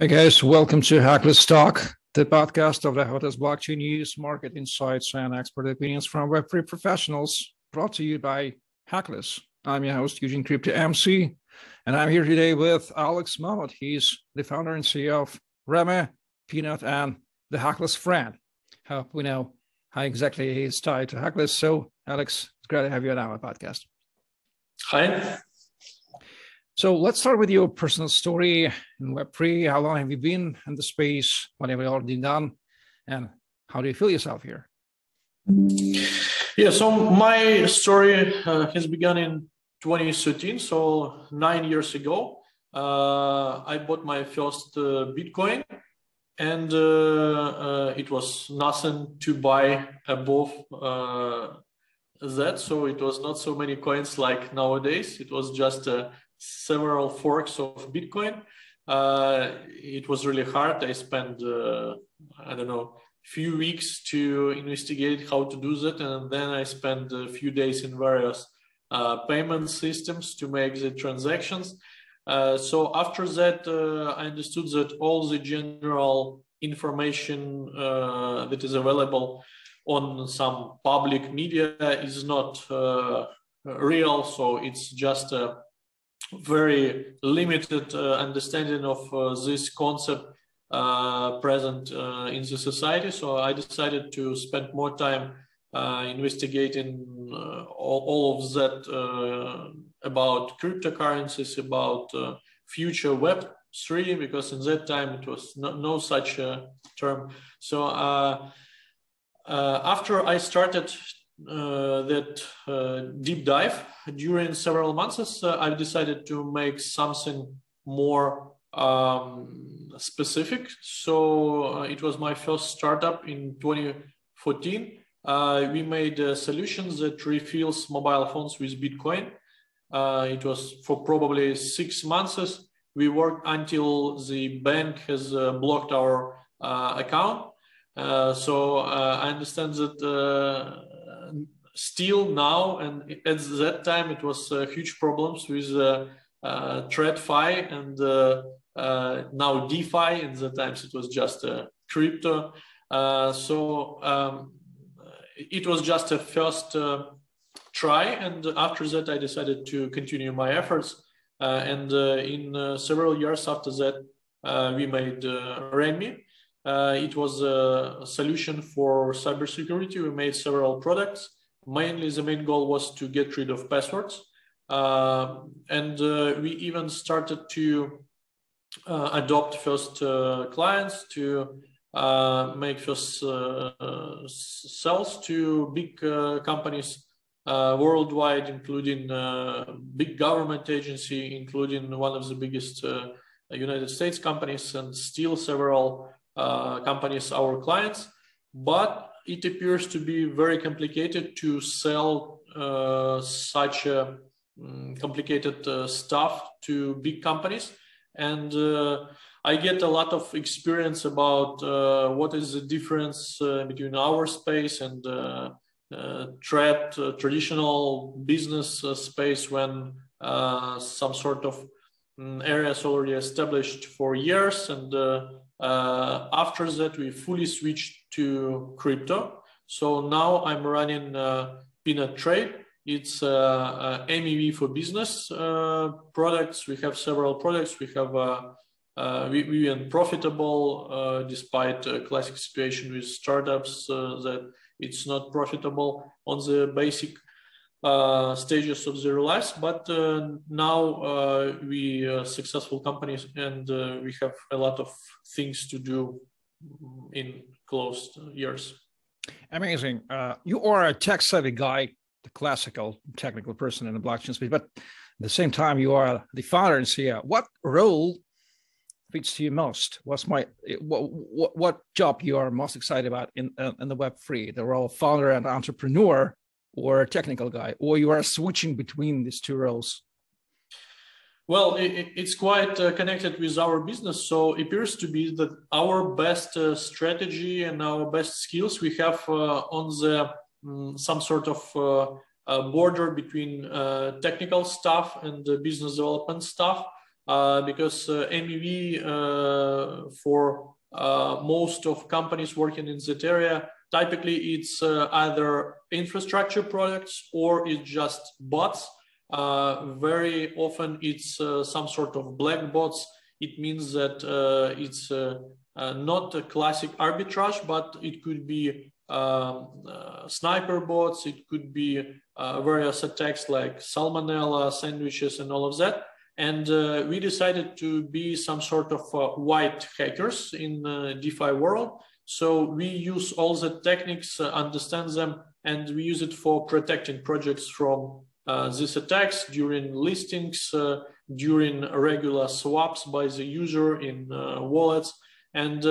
Hey guys, welcome to Hackless Talk, the podcast of the hottest blockchain news, market insights, and expert opinions from Web3 professionals, brought to you by Hackless. I'm your host, Eugene Crypto MC, and I'm here today with Alex Momot. He's the founder and CEO of Remme, Peanut, and the Hackless Friend. Hope we know how exactly he's tied to Hackless. So, Alex, it's great to have you on our podcast. Hi. So let's start with your personal story in Web3. How long have you been in the space? What have you already done? And how do you feel yourself here? Yeah, so my story has begun in 2013, so 9 years ago. I bought my first Bitcoin, and it was nothing to buy above that. So it was not so many coins like nowadays. It was just several forks of Bitcoin. It was really hard. I spent, few weeks to investigate how to do that. And then I spent a few days in various payment systems to make the transactions. So after that, I understood that all the general information that is available on some public media is not real. So it's just a very limited understanding of this concept present in the society. So I decided to spend more time investigating all of that about cryptocurrencies, about future Web3, because in that time it was no such term. So after I started that deep dive during several months, I've decided to make something more specific. So it was my first startup in 2014. We made a solution that refills mobile phones with Bitcoin. It was for probably 6 months. We worked until the bank has blocked our account. So I understand that still now, and at that time it was huge problems with TradFi and now DeFi. In the times it was just crypto. So it was just a first try, and after that I decided to continue my efforts. And in several years after that, we made Remme. It was a solution for cybersecurity. We made several products. Mainly, the main goal was to get rid of passwords. And we even started to adopt first clients, to make first sales to big companies worldwide, including big government agency, including one of the biggest United States companies, and still several companies our clients. But it appears to be very complicated to sell such complicated stuff to big companies. And I get a lot of experience about what is the difference between our space and traditional business space, when some sort of area is already established for years. And after that, we fully switched to crypto. So now I'm running Peanut Trade. It's MEV for business products. We have several products. We have we are profitable despite a classic situation with startups that it's not profitable on the basic stages of their lives, but now we are successful companies, and we have a lot of things to do in closed years. Amazing. You are a tech-savvy guy, the classical technical person in the blockchain space, but at the same time, you are the founder and CEO. What role fits to you most? What job you are most excited about in the Web3? The role of founder and entrepreneur, or a technical guy, or you are switching between these two roles? Well, it's quite connected with our business. So it appears to be that our best strategy and our best skills we have on the some sort of border between technical stuff and business development stuff. Because MEV for most of companies working in that area. Typically, it's either infrastructure products or it's just bots. Very often, it's some sort of black bots. It means that it's not a classic arbitrage, but it could be sniper bots. It could be various attacks like salmonella, sandwiches, and all of that. And we decided to be some sort of white hackers in DeFi world. So we use all the techniques, understand them, and we use it for protecting projects from these attacks during listings, during regular swaps by the user in wallets. And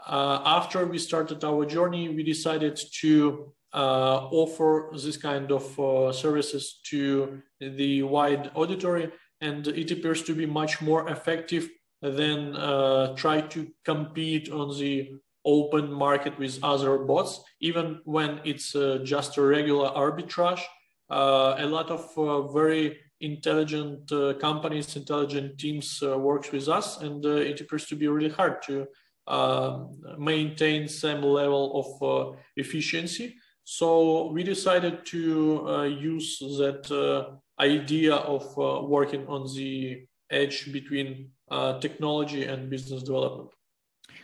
after we started our journey, we decided to offer this kind of services to the wide auditory, and it appears to be much more effective than try to compete on the open market with other bots, even when it's just a regular arbitrage. A lot of very intelligent companies, intelligent teams works with us, and it appears to be really hard to maintain same level of efficiency. So we decided to use that idea of working on the edge between technology and business development.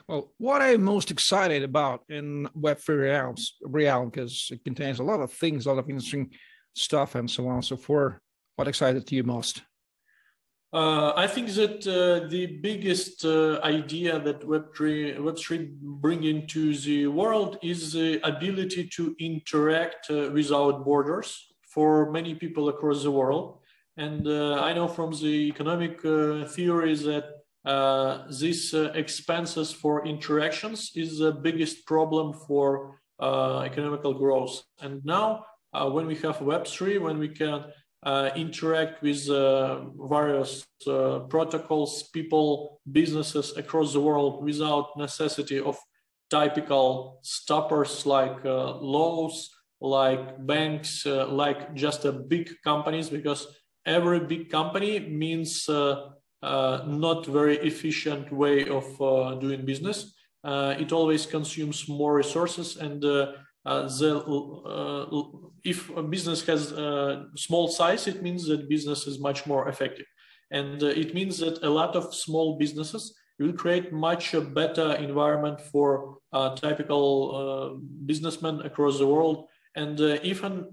Well, what I'm most excited about in Web3 realm, because it contains a lot of things, a lot of interesting stuff and so on and so forth. What excited you most? I think that the biggest idea that Web3 bring into the world is the ability to interact without borders for many people across the world. And I know from the economic theory that these expenses for interactions is the biggest problem for economical growth. And now when we have Web3, when we can interact with various protocols, people, businesses across the world without necessity of typical stoppers like laws, like banks, like just big companies, because every big company means not very efficient way of doing business. It always consumes more resources, and if a business has a small size, it means that business is much more effective. And it means that a lot of small businesses will create much better environment for typical businessmen across the world. And even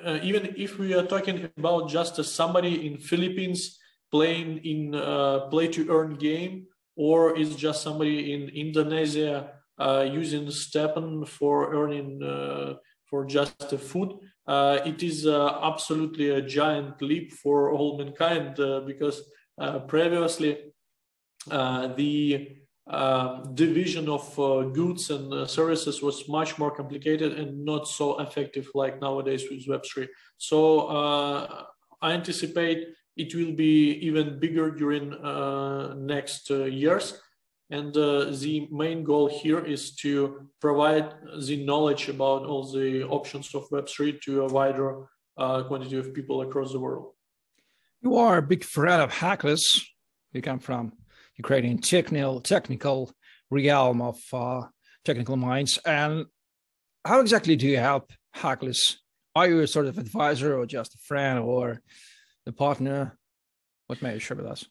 if we are talking about just somebody in Philippines playing in play to earn game, or is just somebody in Indonesia using Stepan for earning for just food, it is absolutely a giant leap for all mankind, because previously the division of goods and services was much more complicated and not so effective like nowadays with Web3. So I anticipate it will be even bigger during next years. And the main goal here is to provide the knowledge about all the options of Web3 to a wider quantity of people across the world. You are a big fan of Hackless. You come from Ukrainian technical realm of technical minds. And how exactly do you help Hackless? Are you a sort of advisor or just a friend or a partner? What may you share with us?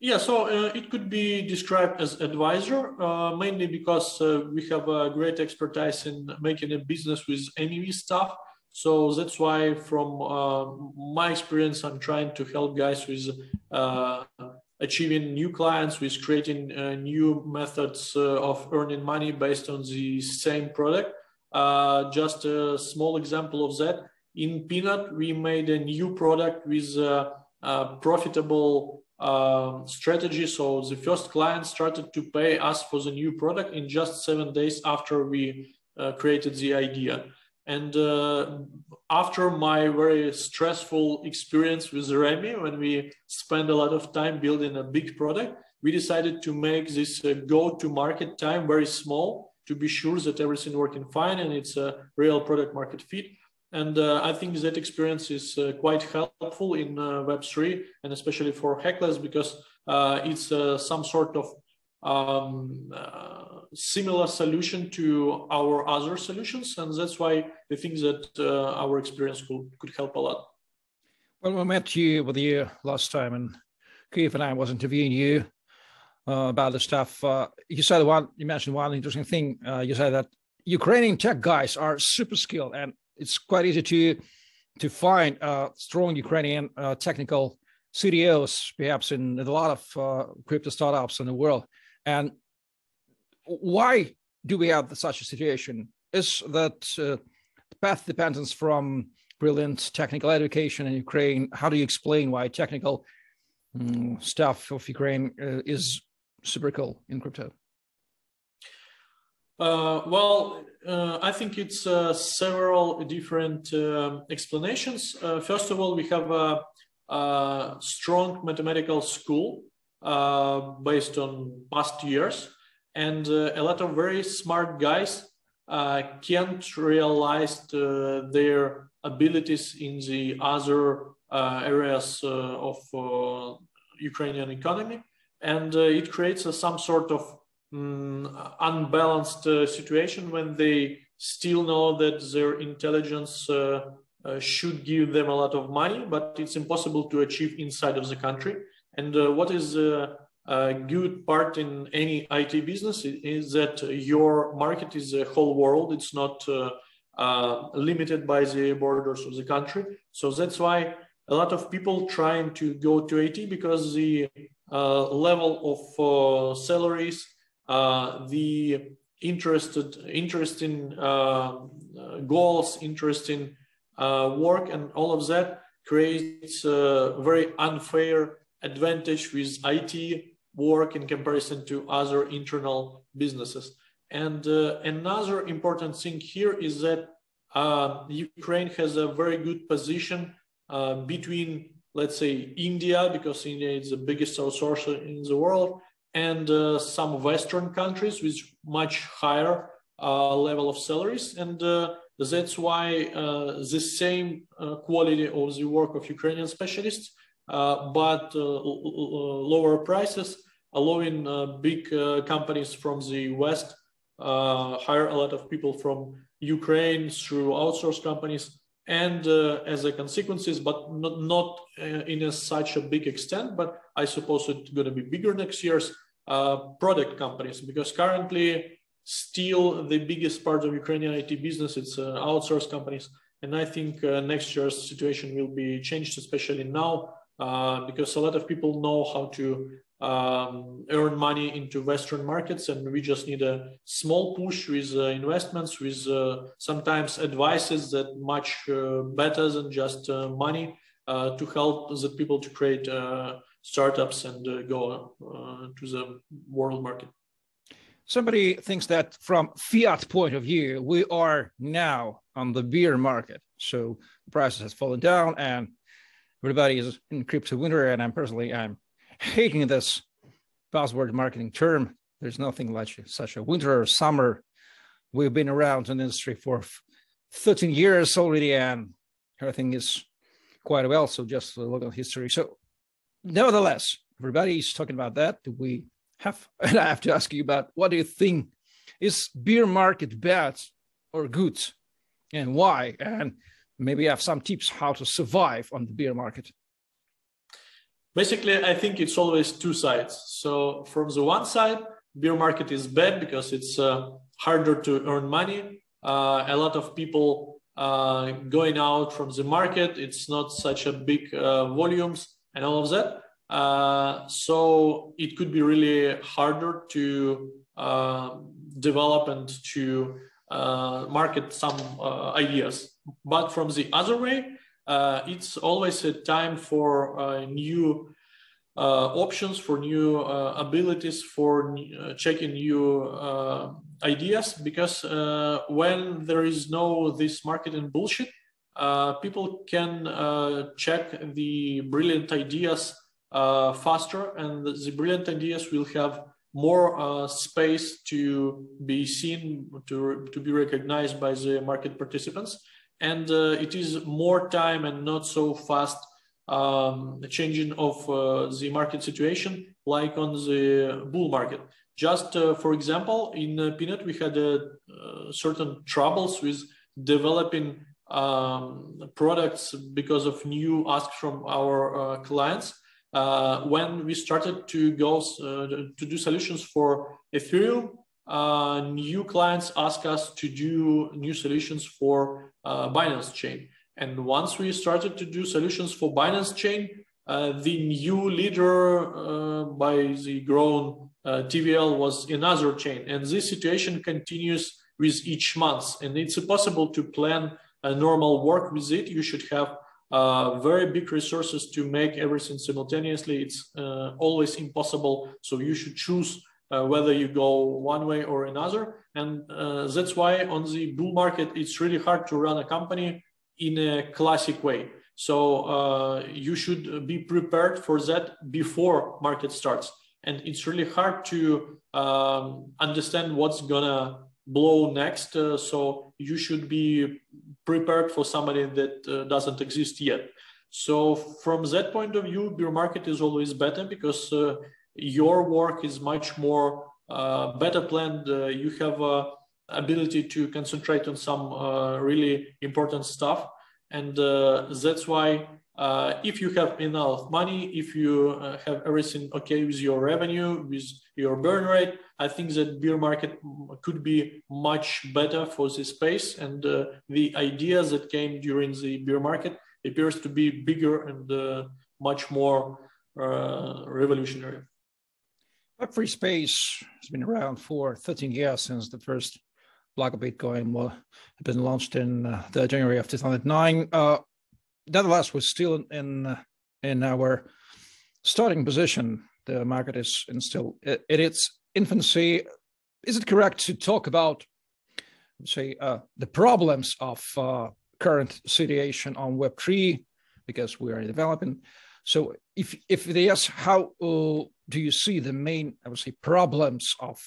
Yeah, so it could be described as advisor, mainly because we have a great expertise in making a business with MEV stuff. So that's why from my experience, I'm trying to help guys with achieving new clients, with creating new methods of earning money based on the same product. Just a small example of that. In Peanut, we made a new product with profitable strategy. So the first client started to pay us for the new product in just 7 days after we created the idea. And after my very stressful experience with Remme, when we spent a lot of time building a big product, we decided to make this go-to-market time very small to be sure that everything working fine and it's a real product market fit. And I think that experience is quite helpful in Web3 and especially for Hackless, because it's some sort of similar solution to our other solutions, and that's why I think that our experience could help a lot. Well, we met you with you last time, and Keith and I was interviewing you about the stuff. You mentioned one interesting thing. You said that Ukrainian tech guys are super skilled, and it's quite easy to find strong Ukrainian technical CDOs, perhaps in a lot of crypto startups in the world. And why do we have such a situation? Is that the path dependence from brilliant technical education in Ukraine? How do you explain why technical stuff of Ukraine is super cool in crypto? I think it's several different explanations. First of all, we have a strong mathematical school based on past years, and a lot of very smart guys can't realize their abilities in the other areas of Ukrainian economy, and it creates some sort of unbalanced situation when they still know that their intelligence should give them a lot of money, but it's impossible to achieve inside of the country. And what is a good part in any IT business is that your market is the whole world. It's not limited by the borders of the country. So that's why a lot of people trying to go to IT, because the level of salaries, the interesting goals, interesting work, and all of that creates a very unfair advantage with IT work in comparison to other internal businesses. And another important thing here is that Ukraine has a very good position between, let's say, India, because India is the biggest outsourcer in the world, and some Western countries with much higher level of salaries. And that's why the same quality of the work of Ukrainian specialists, but lower prices, allowing big companies from the West hire a lot of people from Ukraine through outsourced companies. And as a consequences, but not in such a big extent, but I suppose it's going to be bigger next year's product companies, because currently still the biggest part of Ukrainian IT business, it's outsourced companies. And I think next year's situation will be changed, especially now, because a lot of people know how to earn money into Western markets, and we just need a small push with investments, with sometimes advices that much better than just money to help the people to create startups and go to the world market. Somebody thinks that from fiat point of view, we are now on the bear market. So the prices has fallen down and everybody is in crypto winter. And I'm hating this buzzword marketing term. There's nothing like such a winter or summer. We've been around in the industry for 13 years already, and everything is quite well. So just look at history. So nevertheless, everybody's talking about that. And I have to ask you about, what do you think, is bear market bad or good, and why? And maybe you have some tips how to survive on the bear market. Basically, I think it's always two sides. So from the one side, bear market is bad because it's harder to earn money. A lot of people going out from the market. It's not such a big volumes and all of that. So it could be really harder to develop and to market some ideas. But from the other way, it's always a time for new options, for new abilities, for checking new ideas, because when there is no this marketing bullshit, people can check the brilliant ideas faster, and the brilliant ideas will have more space to be seen, to be recognized by the market participants. And it is more time and not so fast changing of the market situation like on the bull market. Just for example, in Peanut, we had certain troubles with developing products because of new asks from our clients. When we started to do solutions for Ethereum, new clients ask us to do new solutions for Binance chain. And once we started to do solutions for Binance chain, the new leader by the grown TVL was another chain. And this situation continues with each month. And it's impossible to plan a normal work with it. You should have very big resources to make everything simultaneously. It's always impossible. So you should choose whether you go one way or another. And that's why on the bull market, it's really hard to run a company in a classic way. So you should be prepared for that before market starts. And it's really hard to understand what's gonna blow next. So you should be prepared for somebody that doesn't exist yet. So from that point of view, bear market is always better because your work is much more better planned. You have ability to concentrate on some really important stuff. And that's why if you have enough money, if you have everything okay with your revenue, with your burn rate, I think that bear market could be much better for this space. And the ideas that came during the bear market appears to be bigger and much more revolutionary. Web3 space has been around for 13 years since the first block of Bitcoin had been launched in the January of 2009. Nevertheless, we're still in our starting position. The market is still in its infancy. Is it correct to talk about, say, the problems of current situation on Web3 because we are developing? So, if yes, how do you see the main, I would say, problems of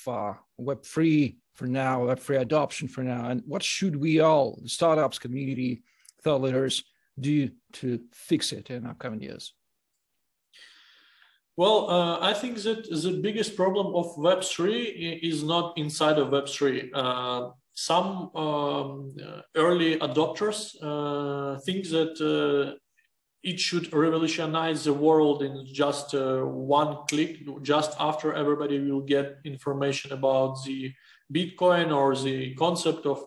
Web3 for now, Web3 adoption for now, and what should we all, the startups, community, thought leaders, do to fix it in upcoming years? Well, I think that the biggest problem of Web3 is not inside of Web3. Some early adopters think that it should revolutionize the world in just one click, just after everybody will get information about the Bitcoin or the concept of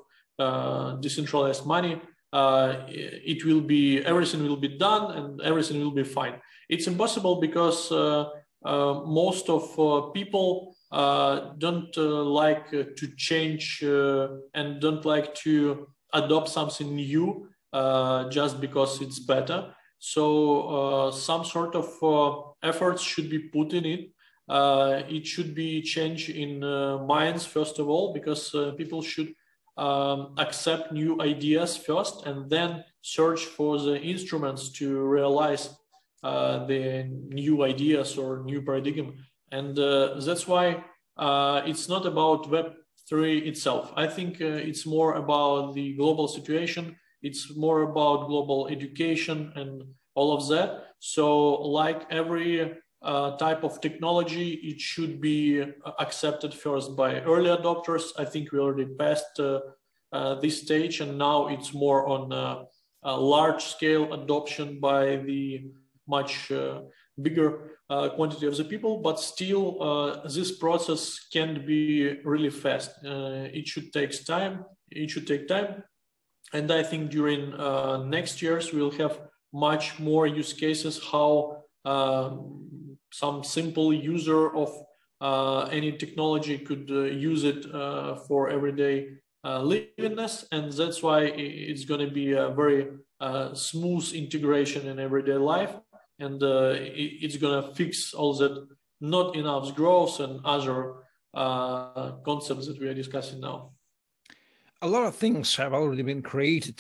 decentralized money. It will be, everything will be done and everything will be fine. It's impossible because most of people don't like to change and don't like to adopt something new just because it's better. So some sort of efforts should be put in it. It should be change in minds, first of all, because people should accept new ideas first and then search for the instruments to realize the new ideas or new paradigm. And that's why it's not about Web3 itself. I think it's more about the global situation. It's more about global education and all of that. So like every type of technology, it should be accepted first by early adopters. I think we already passed this stage, and now it's more on a large-scale adoption by the much bigger quantity of the people. But still, this process can't be really fast. It should take time. It should take time. And I think during next years, we'll have much more use cases how some simple user of any technology could use it for everyday livingness. And that's why it's going to be a very smooth integration in everyday life. And it's going to fix all that not enough growth and other concepts that we are discussing now. A lot of things have already been created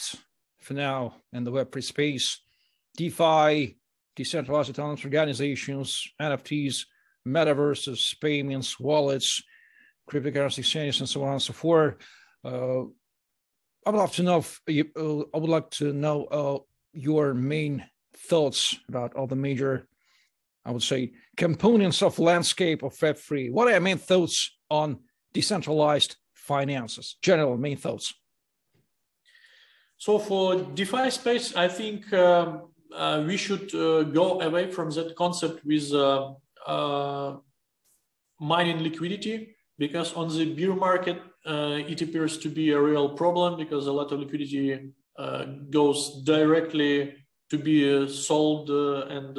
for now in the Web3 space. DeFi, decentralized autonomous organizations, NFTs, metaverses, payments, wallets, cryptocurrency exchanges, and so on and so forth. I would love to know I would like to know your main thoughts about all the major, I would say, components of landscape of Web3. What are your main thoughts on decentralized finances? General main thoughts. So for DeFi space, I think we should go away from that concept with mining liquidity, because on the bear market, it appears to be a real problem, because a lot of liquidity goes directly to be sold and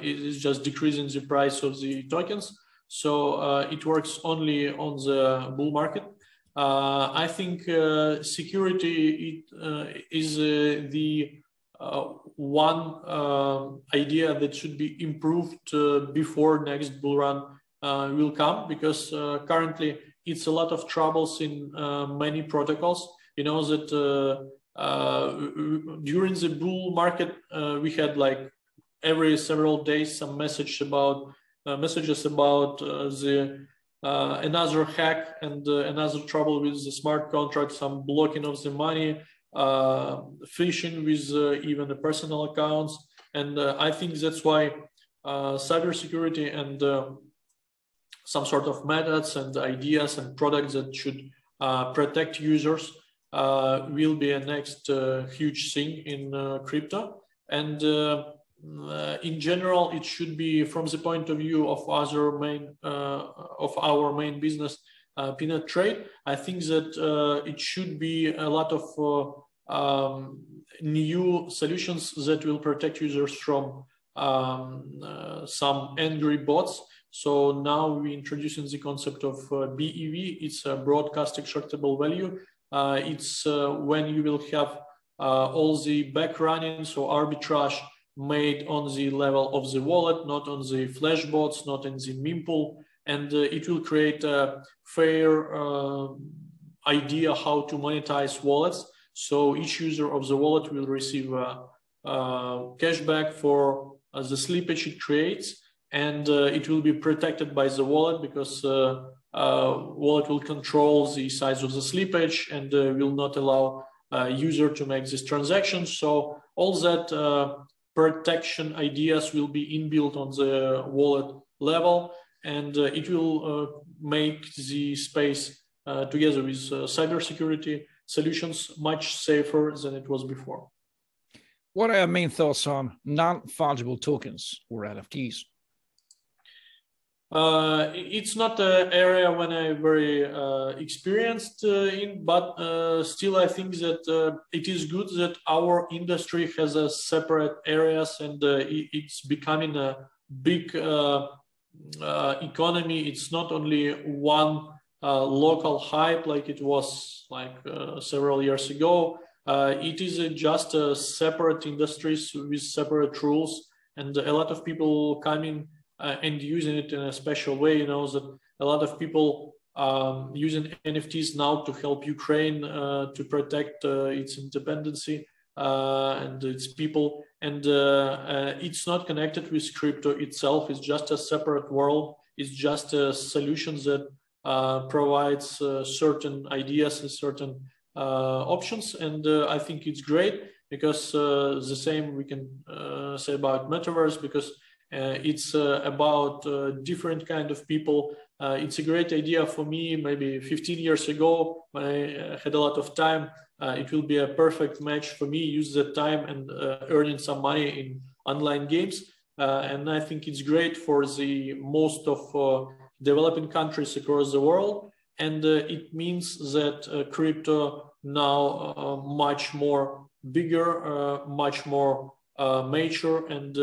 it is just decreasing the price of the tokens. So it works only on the bull market. I think security is the one idea that should be improved before next bull run will come, because currently it's a lot of troubles in many protocols. You know that during the bull market we had like every several days some messages about the another hack and another trouble with the smart contract, some blocking of the money, phishing with even the personal accounts. And I think that's why cybersecurity and some sort of methods and ideas and products that should protect users will be a next huge thing in crypto. And in general, it should be from the point of view of other main of our main business, peanut trade. I think that it should be a lot of new solutions that will protect users from some angry bots. So now we're introducing the concept of BEV. It's a broadcast extractable value. It's when you will have all the back running, so arbitrage made on the level of the wallet, not on the flash bots, not in the mempool, and it will create a fair idea how to monetize wallets. So each user of the wallet will receive a cashback for the slippage it creates, and it will be protected by the wallet, because wallet will control the size of the slippage and will not allow user to make this transaction. So all that protection ideas will be inbuilt on the wallet level, and it will make the space together with cybersecurity solutions much safer than it was before. What are your main thoughts on non-fungible tokens or NFTs? It's not an area when I'm very experienced in, but still I think that it is good that our industry has a separate areas, and it's becoming a big economy. It's not only one local hype like it was like several years ago. It is just separate industries with separate rules, and a lot of people coming and using it in a special way. You know that a lot of people using NFTs now to help Ukraine to protect its independence and its people. And it's not connected with crypto itself. It's just a separate world. It's just a solution that provides certain ideas and certain options. And I think it's great, because the same we can say about Metaverse, because it's about different kind of people. It's a great idea for me maybe 15 years ago when I had a lot of time. It will be a perfect match for me, use that time and earning some money in online games. And I think it's great for the most of developing countries across the world. And it means that crypto now much more bigger, much more mature, and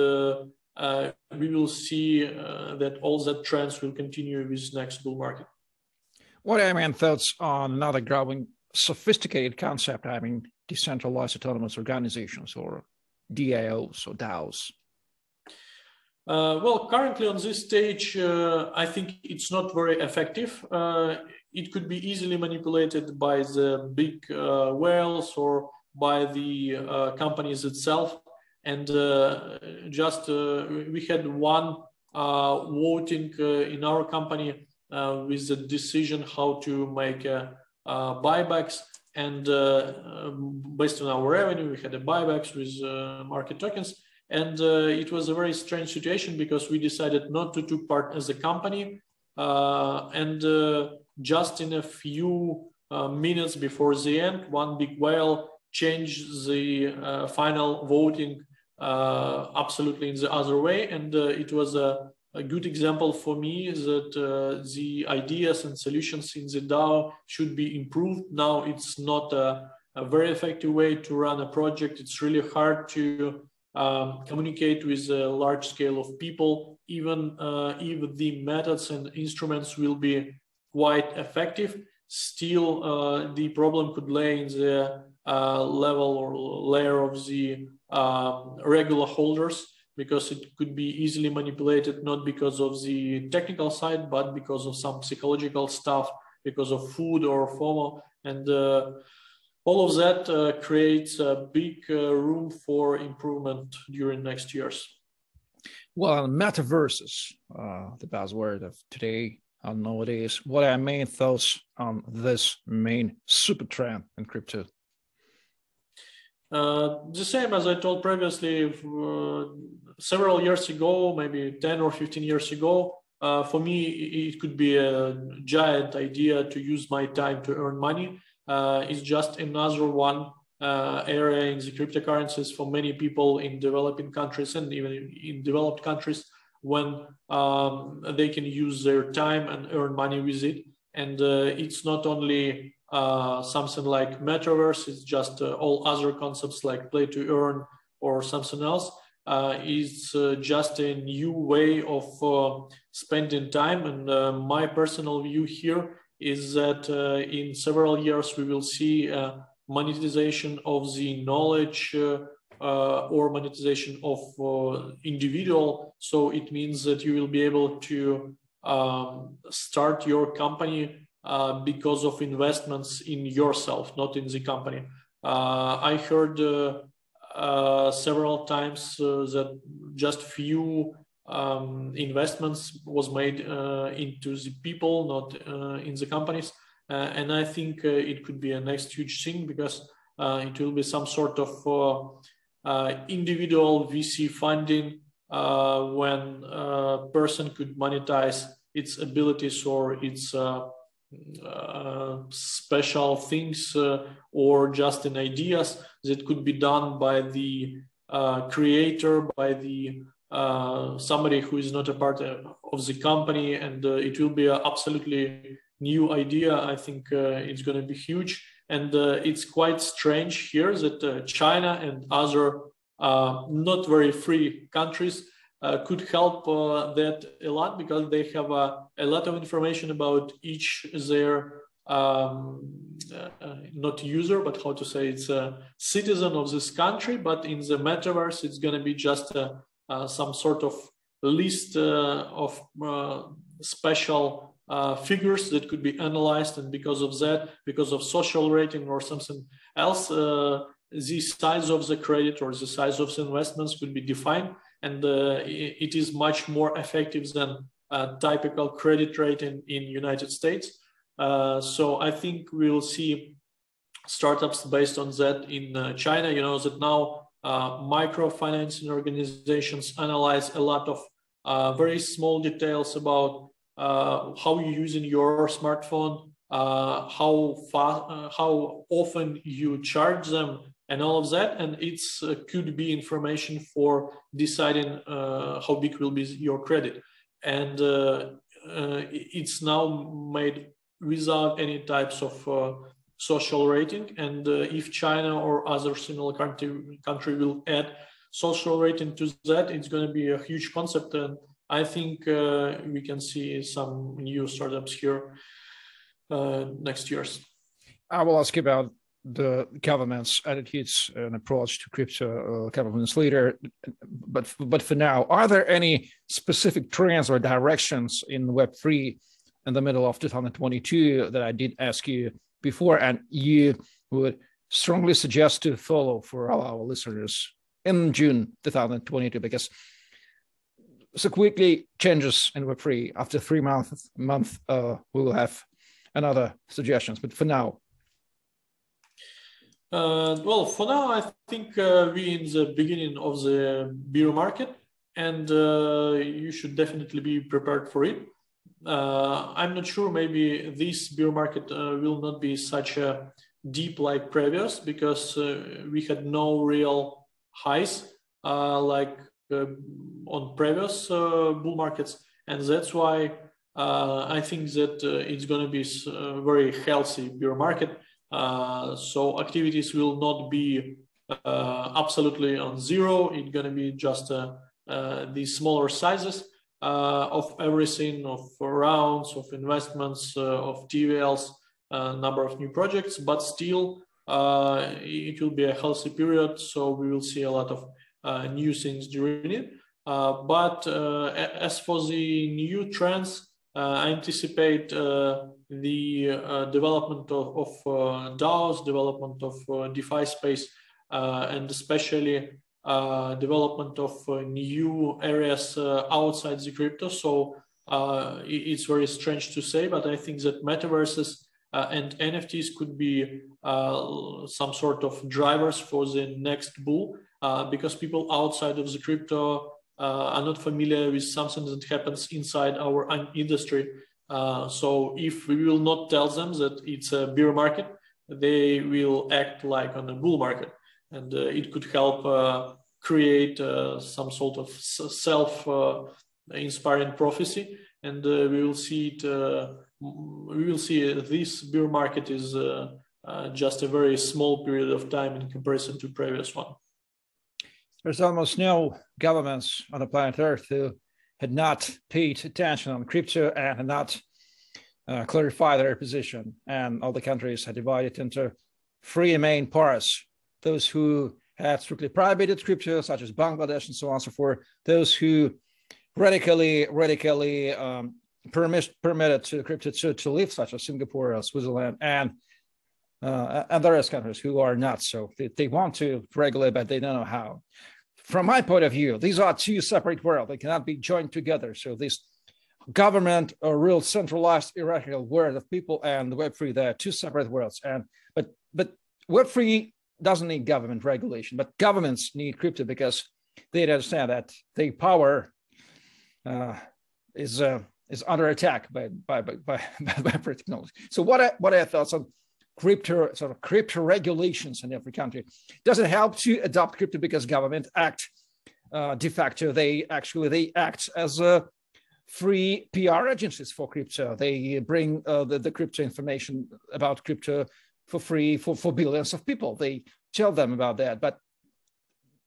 we will see that all that trends will continue with next bull market. What are your main thoughts on another growing sophisticated concept, having decentralized autonomous organizations, or DAOs or DAOs? Well, currently on this stage, I think it's not very effective. It could be easily manipulated by the big whales or by the companies itself. And just we had one voting in our company with the decision how to make buybacks, and based on our revenue, we had a buybacks with market tokens. And it was a very strange situation, because we decided not to take part as a company, and just in a few minutes before the end, one big whale changed the final voting absolutely in the other way. And it was a good example for me that the ideas and solutions in the DAO should be improved. Now it's not a very effective way to run a project. It's really hard to communicate with a large scale of people, even if the methods and instruments will be quite effective. Still, the problem could lay in the level or layer of the regular holders, because it could be easily manipulated, not because of the technical side, but because of some psychological stuff, because of food or FOMO. And all of that creates a big room for improvement during next years. Well, metaverses, the buzzword of today and nowadays. What are your main thoughts on this main super trend in crypto? The same as I told previously, several years ago, maybe 10 or 15 years ago, for me, it could be a giant idea to use my time to earn money. It's just another one area in the cryptocurrencies for many people in developing countries and even in developed countries, when they can use their time and earn money with it. And it's not only something like Metaverse, it's just all other concepts like play to earn or something else. It's just a new way of spending time. And my personal view here is that in several years we will see monetization of the knowledge or monetization of individual. So it means that you will be able to start your company because of investments in yourself, not in the company. I heard several times that just few investments was made into the people, not in the companies. And I think it could be a next huge thing, because it will be some sort of individual VC funding when a person could monetize its abilities or its special things or just in ideas that could be done by the creator, by the somebody who is not a part of the company, and it will be an absolutely new idea. I think it's going to be huge, and it's quite strange here that China and other not very free countries could help that a lot, because they have a lot of information about each their not user, but how to say, it's a citizen of this country. But in the metaverse, it's going to be just some sort of list of special figures that could be analyzed, and because of that, because of social rating or something else, the size of the credit or the size of the investments could be defined, and it is much more effective than a typical credit rating in United States. So I think we'll see startups based on that in China. You know that now microfinancing organizations analyze a lot of very small details about how you're using your smartphone, how often you charge them, and all of that. And it's could be information for deciding how big will be your credit. And it's now made without any types of social rating. And if China or other similar country will add social rating to that, it's going to be a huge concept. And I think we can see some new startups here next years. I will ask you about the government's attitudes and approach to crypto governments later. But for now, are there any specific trends or directions in Web3 in the middle of 2022 that I did ask you before, and you would strongly suggest to follow for all our listeners in June 2022? Because so quickly changes in Web3. After 3 months, we will have another suggestions. But for now, well, for now, I think we're in the beginning of the bear market, and you should definitely be prepared for it. I'm not sure, maybe this bear market will not be such a deep like previous, because we had no real highs on previous bull markets, and that's why I think that it's going to be a very healthy bear market. So activities will not be absolutely on zero. It's going to be just these smaller sizes of everything, of rounds, of investments, of TVLs, number of new projects, but still it will be a healthy period. So we will see a lot of new things during it. But as for the new trends, I anticipate the development of DAOs, development of DeFi space, and especially development of new areas outside the crypto. So it's very strange to say, but I think that metaverses and NFTs could be some sort of drivers for the next bull, because people outside of the crypto are not familiar with something that happens inside our industry. So if we will not tell them that it's a bear market, they will act like on a bull market, and it could help create some sort of self-inspiring prophecy, and we will see it. We will see this bear market is just a very small period of time in comparison to previous one. There's almost no governments on the planet Earth who had not paid attention on crypto and had not clarified their position. And all the countries are divided into three main parts: those who had strictly prohibited crypto, such as Bangladesh and so on and so forth; those who radically permitted to crypto to live, such as Singapore or Switzerland, and the rest countries who are not so. They want to regulate, but they don't know how. From my point of view, these are two separate worlds. They cannot be joined together. So this government or real centralized hierarchical world of people and the Web3, they are two separate worlds. But Web3 doesn't need government regulation, but governments need crypto because they understand that the power is under attack by technology. So what are your thoughts on crypto regulations in every country? Does it help to adopt crypto because government act de facto? They act as free PR agencies for crypto. They bring the crypto information about crypto for free for billions of people. They tell them about that, but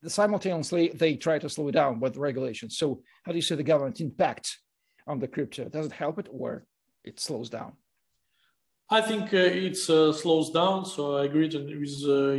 simultaneously they try to slow it down with regulations. So how do you see the government impact on the crypto? Does it help it or it slows down? I think it slows down. So I agree with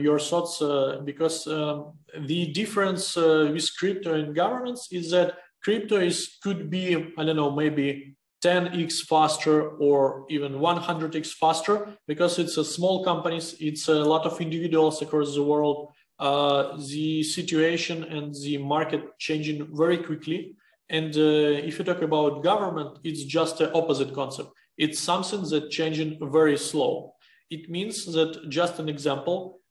your thoughts, because the difference with crypto and governments is that crypto could be, I don't know, maybe 10x faster or even 100x faster, because it's a small companies, it's a lot of individuals across the world. The situation and the market changing very quickly. And if you talk about government, it's just the opposite concept. It's something that changing very slow. It means that, just an example,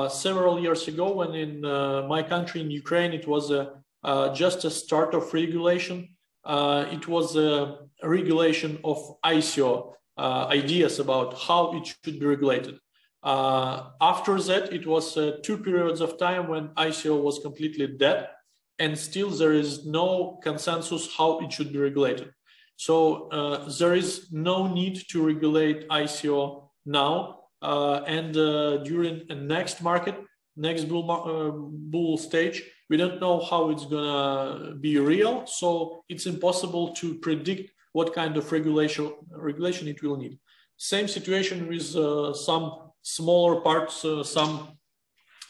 several years ago, when in my country, in Ukraine, it was just a start of regulation. It was a regulation of ICO, ideas about how it should be regulated. After that, it was 2 periods of time when ICO was completely dead, and still there is no consensus how it should be regulated. So there is no need to regulate ICO now, and during the next bull stage, we don't know how it's gonna be real. So it's impossible to predict what kind of regulation it will need. Same situation with some smaller parts, some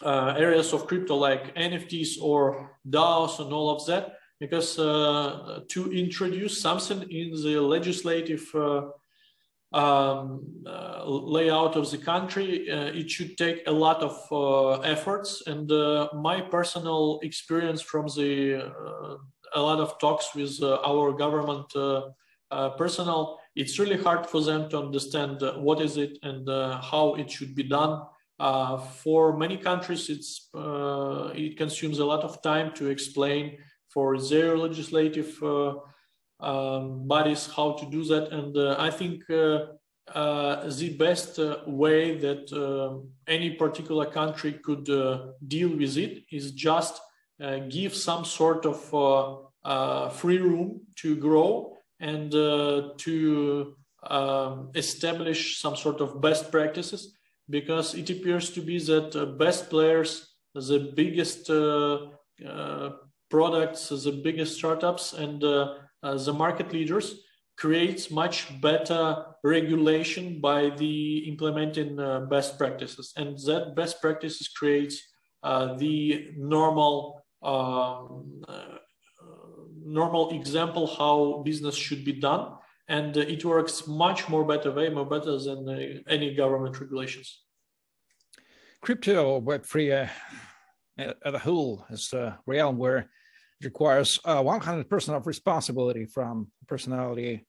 areas of crypto like NFTs or DAOs and all of that, because to introduce something in the legislative layout of the country, it should take a lot of efforts. And my personal experience from a lot of talks with our government personnel, it's really hard for them to understand what is it and how it should be done. For many countries, it consumes a lot of time to explain for their legislative bodies how to do that. And I think the best way that any particular country could deal with it is just give some sort of free room to grow and to establish some sort of best practices, because it appears to be that best players, the biggest products, the biggest startups, and the market leaders creates much better regulation by the implementing best practices, and that best practices creates the normal example how business should be done, and it works much more better, way more better than any government regulations. Crypto Web3 as a whole is a realm where it requires 100% of responsibility from personality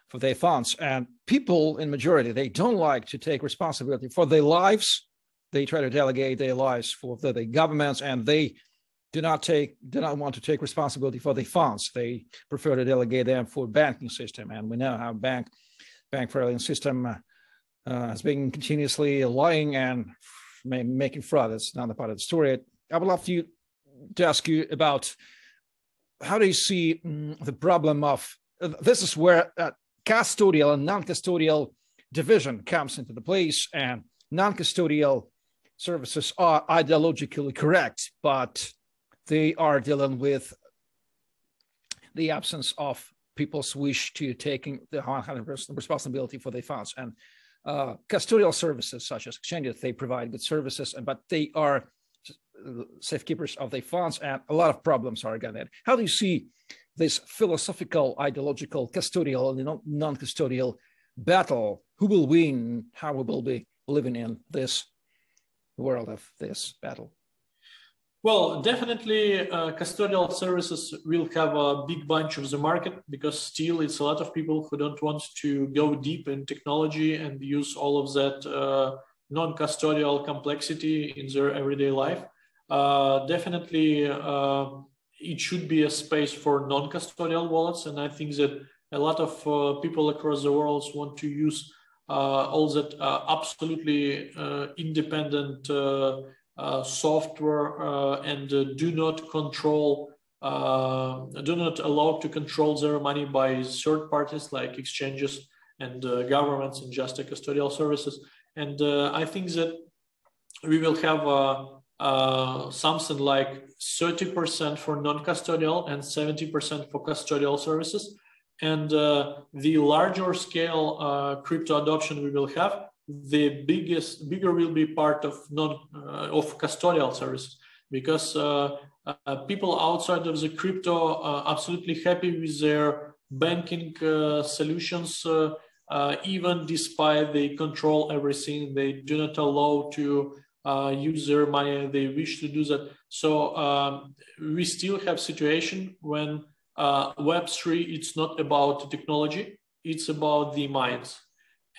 for their funds, and people in majority, they don't like to take responsibility for their lives. They try to delegate their lives for the governments, and they do not want to take responsibility for their funds. They prefer to delegate them for banking system, and we know how bank fraudulent system has been continuously lying and making fraud. That's not a part of the story. I would love to ask you about how do you see the problem of this is where custodial and non-custodial division comes into the place, and non-custodial services are ideologically correct, but they are dealing with the absence of people's wish to taking the 100% responsibility for their funds. And custodial services such as exchanges, they provide good services, but they are safekeepers of their funds, and a lot of problems are again. How do you see this philosophical, ideological, custodial and non-custodial battle? Who will win? How we will be living in this world of this battle? Well, definitely custodial services will have a big bunch of the market, because still it's a lot of people who don't want to go deep in technology and use all of that non-custodial complexity in their everyday life. Definitely it should be a space for non-custodial wallets, and I think that a lot of people across the world want to use all that absolutely independent software and do not allow to control their money by third parties like exchanges and governments and just custodial services. And I think that we will have something like 30% for non-custodial and 70% for custodial services. And the larger scale crypto adoption we will have, the bigger will be part of custodial services, because people outside of the crypto are absolutely happy with their banking solutions, even despite they control everything. They do not allow to use their money. They wish to do that. So we still have situation when Web3, it's not about technology, it's about the minds.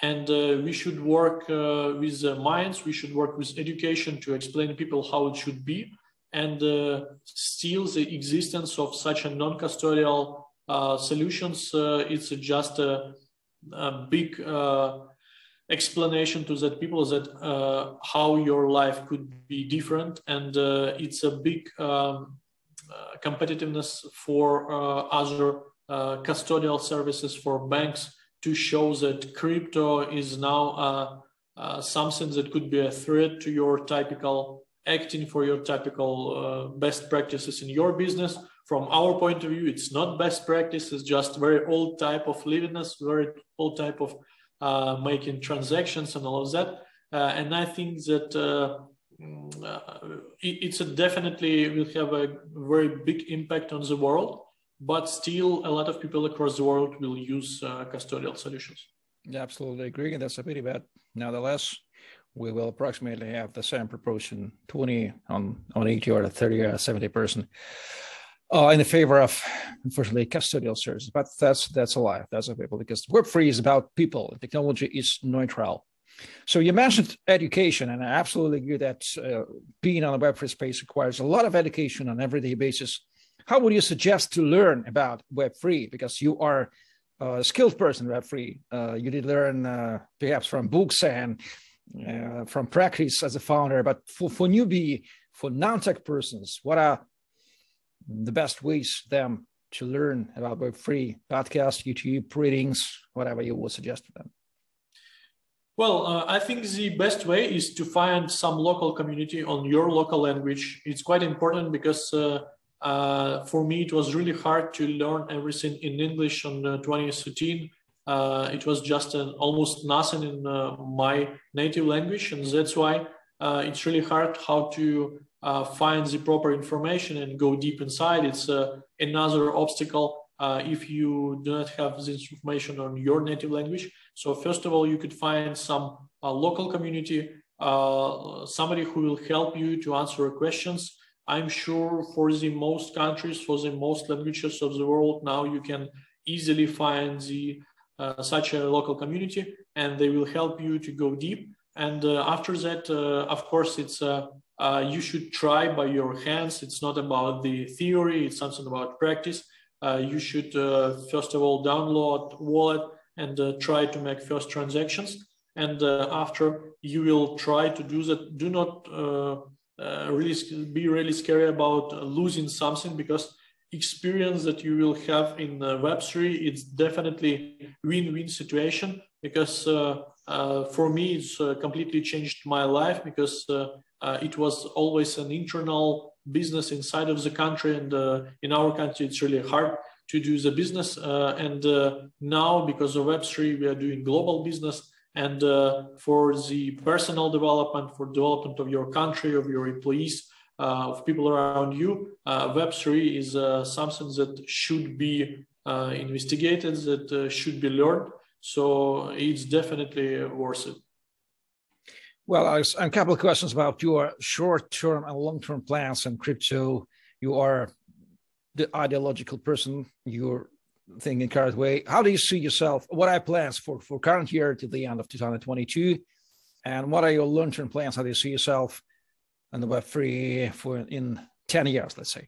And we should work with the minds, we should work with education to explain to people how it should be, and still the existence of such a non-custodial solutions, it's just a big explanation to that people that how your life could be different, and it's a big competitiveness for other custodial services, for banks, to show that crypto is now something that could be a threat to your typical acting, for your typical best practices in your business. From our point of view, it's not best practice, it's just very old type of liveness, very old type of making transactions and all of that. And I think that it's definitely will have a very big impact on the world, but still a lot of people across the world will use custodial solutions. Yeah, absolutely agree. And that's a pity, but nevertheless, we will approximately have the same proportion, 20 on 80 or 30 or 70% in the favor of, unfortunately, custodial services. But that's a lie. That's a people, because Web3 is about people and technology is neutral. So you mentioned education, and I absolutely agree that being on the Web3 space requires a lot of education on an everyday basis how would you suggest to learn about Web3? Because you are a skilled person in Web3. You did learn perhaps from books and from practice as a founder, but for newbie, for non-tech persons, what are the best ways for them to learn about Web3? Podcasts, YouTube, readings, whatever you would suggest to them. Well, I think the best way is to find some local community on your local language. It's quite important because for me, it was really hard to learn everything in English on 2013. It was just almost nothing in my native language. And that's why it's really hard how to find the proper information and go deep inside. It's another obstacle if you do not have this information on your native language. So first of all, you could find some local community, somebody who will help you to answer questions. I'm sure for the most countries, for the most languages of the world, now you can easily find such a local community, and they will help you to go deep. And after that, of course, it's you should try by your hands. It's not about the theory, it's something about practice. You should, first of all, download wallet and try to make first transactions. And after, you will try to do that. Do not be really scary about losing something, because experience that you will have in Web3, it's definitely win-win situation, because for me, it's completely changed my life, because it was always an internal business inside of the country, and in our country, it's really hard to do the business. And now, because of Web3, we are doing global business. And for the personal development, for development of your country, of your employees, of people around you, Web3 is something that should be investigated, that should be learned. So it's definitely worth it. Well, a couple of questions about your short-term and long-term plans in crypto. You are the ideological person. You're thinking current way. How do you see yourself? What are plans for current year to the end of 2022? And what are your long-term plans? How do you see yourself in the Web3 in 10 years, let's say?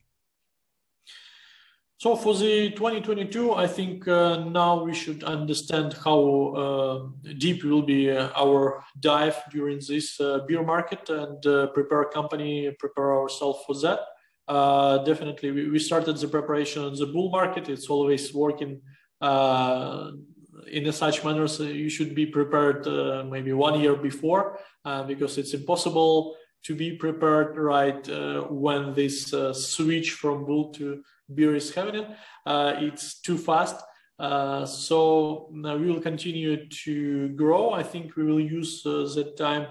So for the 2022, I think now we should understand how deep will be our dive during this bear market, and prepare ourselves for that. Definitely, we started the preparation on the bull market. It's always working in a such manner, so you should be prepared maybe 1 year before, because it's impossible to be prepared right when this switch from bull to bear is happening. It's too fast. So we will continue to grow. I think we will use that time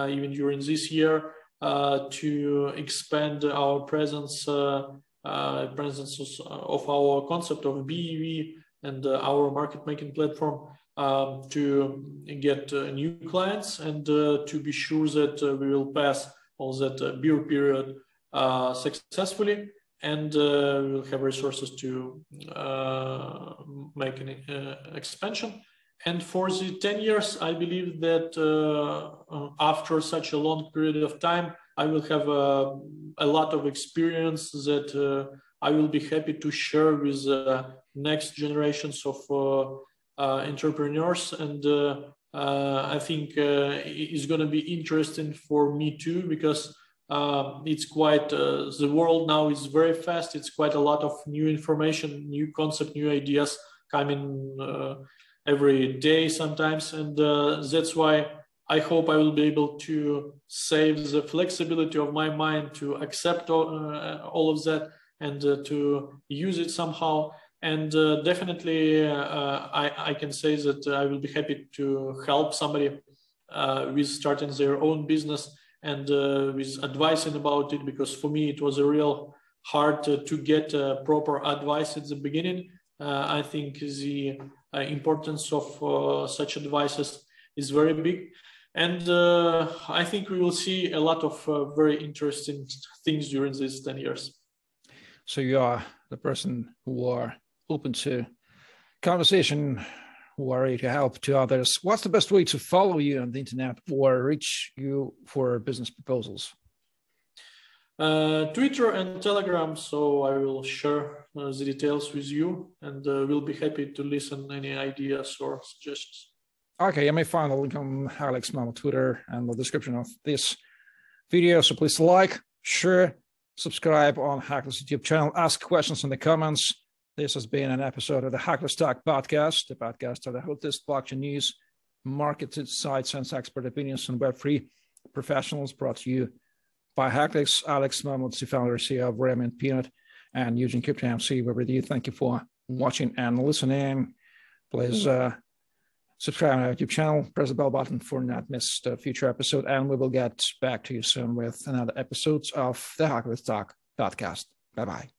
even during this year to expand our presence of our concept of BEV and our market making platform, to get new clients, and to be sure that we will pass all that bear period successfully, and we will have resources to make an expansion. And for the 10 years, I believe that after such a long period of time, I will have a lot of experience that I will be happy to share with next generations of entrepreneurs. And I think it's going to be interesting for me too, because it's quite, the world now is very fast. It's quite a lot of new information, new concept, new ideas coming every day sometimes. And that's why I hope I will be able to save the flexibility of my mind to accept all of that, and to use it somehow. And definitely I can say that I will be happy to help somebody with starting their own business, and with advising about it, because for me it was a real hard to get proper advice at the beginning. I think the importance of such advices is very big. And I think we will see a lot of very interesting things during these 10 years. So you are the person who are open to conversation, who are ready to help to others. What's the best way to follow you on the internet or reach you for business proposals? Twitter and Telegram, so I will share the details with you, and we'll be happy to listen any ideas or suggestions. Okay, you may find the link on Alex Momot Twitter and the description of this video. So please like, share, subscribe on Hackless YouTube channel, ask questions in the comments. This has been an episode of the Hackless Talk podcast, the podcast of the hottest blockchain news, market insights, and expert opinions on Web3 professionals, brought to you by Hackless. Alex Momot, the founder, CEO of Remme and Peanut, and Eugene Crypto MC. We're with you. Thank you for watching and listening. Please subscribe to our YouTube channel, press the bell button for not miss a future episode, and we will get back to you soon with another episode of the Hackless Talk podcast. Bye-bye.